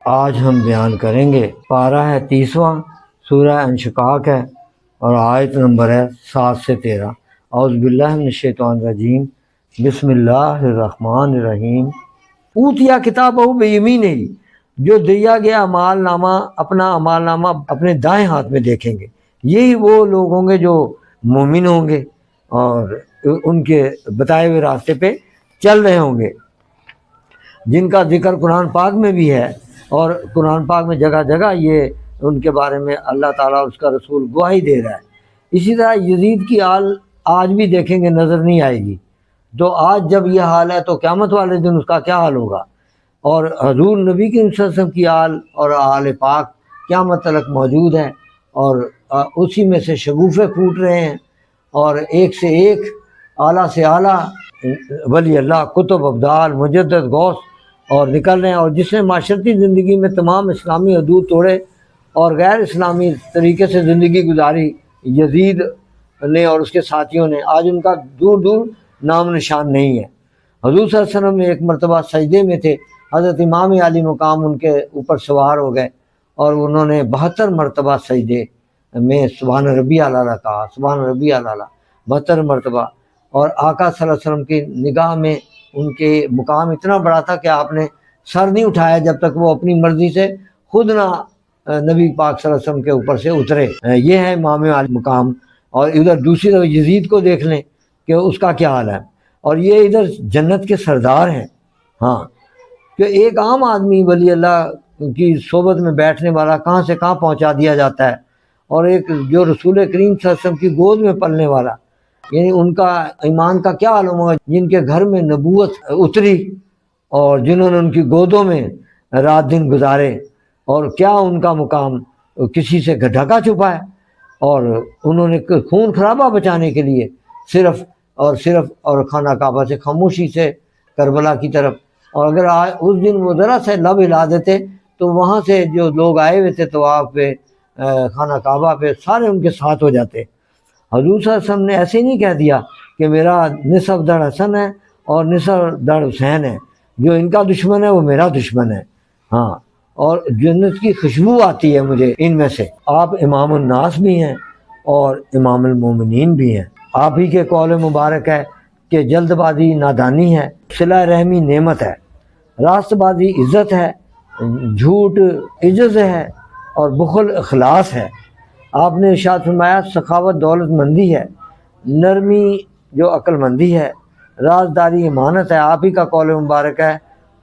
آج ہم بیان کریں گے، پارہ ہے 30واں، سورہ انشقاق ہے اور آیت نمبر ہے 7 سے 13۔ اعوذ باللہ من الشیطان الرجیم، بسم اللہ الرحمن الرحیم۔ اوتیا کتابہ بیمینہ، جو دیا گیا اعمال نامہ، اپنا اعمال نامہ اپنے دائیں ہاتھ میں دیکھیں گے۔ یہی وہ لوگ ہوں گے جو مومن ہوں گے اور ان کے بتائے ہوئے راستے پہ چل رہے ہوں گے، جن کا ذکر قرآن پاک میں بھی ہے، اور قرآن پاک میں جگہ جگہ یہ ان کے بارے میں اللہ تعالیٰ اور اس کا رسول گواہی دے رہا ہے۔ اسی طرح یزید کی حال آج بھی دیکھیں گے، نظر نہیں آئے گی۔ تو آج جب یہ حال ہے تو قیامت والے دن اس کا کیا حال ہوگا؟ اور حضور نبی کی صلی اللہ علیہ وسلم کی حال اور آل پاک قیامت تلک موجود ہے، اور اسی میں سے شگوفے پھوٹ رہے ہیں، اور ایک سے ایک اعلیٰ سے اعلیٰ ولی اللہ، کتب، ابدال، مجدد، غوث اور نکل رہے ہیں۔ اور جس نے معاشرتی زندگی میں تمام اسلامی حدود توڑے اور غیر اسلامی طریقے سے زندگی گزاری، یزید نے اور اس کے ساتھیوں نے، آج ان کا دور دور نام نشان نہیں ہے۔ حضور صلی اللہ علیہ وسلم ایک مرتبہ سجدے میں تھے، حضرت امام علی مقام ان کے اوپر سوار ہو گئے اور انہوں نے 72 مرتبہ سجدے میں سبحان ربی اعلیٰ کہا، سبحان ربی اعلیٰ 72 مرتبہ۔ اور آقا صلی اللہ علیہ وسلم کی نگاہ میں ان کے مقام اتنا بڑا تھا کہ آپ نے سر نہیں اٹھایا جب تک وہ اپنی مرضی سے خود نہ نبی پاک صلی اللہ علیہ وسلم کے اوپر سے اترے۔ یہ ہے امام علی مقام۔ اور ادھر دوسری طرف یزید کو دیکھ لیں کہ اس کا کیا حال ہے، اور یہ ادھر جنت کے سردار ہیں۔ ہاں، کہ ایک عام آدمی ولی اللہ کی صحبت میں بیٹھنے والا کہاں سے کہاں پہنچا دیا جاتا ہے، اور ایک جو رسول کریم صلی اللہ علیہ وسلم کی گود میں پلنے والا، یعنی ان کا ایمان کا کیا عالم ہوگا، جن کے گھر میں نبوت اتری اور جنہوں نے ان کی گودوں میں رات دن گزارے، اور کیا ان کا مقام کسی سے ڈھکا چھپا ہے، اور انہوں نے خون خرابہ بچانے کے لیے صرف اور خانہ کعبہ سے خاموشی سے کربلا کی طرف، اور اگر اس دن وہ ذرا سے لب ہلا دیتے تو وہاں سے جو لوگ آئے ہوئے تھے طواف پہ، خانہ کعبہ پہ، سارے ان کے ساتھ ہو جاتے۔ حضور صلی اللہ علیہ وسلم نے ایسے نہیں کہہ دیا کہ میرا نصف دڑ حسن ہے اور نصف دڑ حسین ہے، جو ان کا دشمن ہے وہ میرا دشمن ہے۔ ہاں، اور جنت کی خوشبو آتی ہے مجھے ان میں سے۔ آپ امام الناس بھی ہیں اور امام المومنین بھی ہیں۔ آپ ہی کے قول مبارک ہے کہ جلد بازی نادانی ہے، صلہ رحمی نعمت ہے، راست بازی عزت ہے، جھوٹ عجز ہے، اور بخل اخلاص ہے۔ آپ نے ارشاد فرمایا سخاوت دولت مندی ہے، نرمی جو عقل مندی ہے، رازداری امانت ہے۔ آپ ہی کا قول مبارک ہے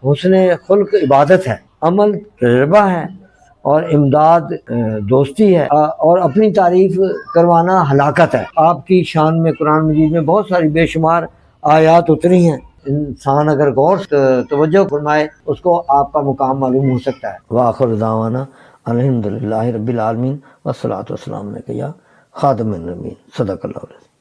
حسن خلق عبادت ہے، عمل تجربہ ہے، اور امداد دوستی ہے، اور اپنی تعریف کروانا ہلاکت ہے۔ آپ کی شان میں قرآن مجید میں بہت ساری بے شمار آیات اتری ہیں، انسان اگر غور توجہ فرمائے اس کو آپ کا مقام معلوم ہو سکتا ہے۔ وآخر دعوانا الحمدللہ رب العالمین، والصلاۃ والسلام علیک یا خاتم النبیین، صدق اللہ علیہ۔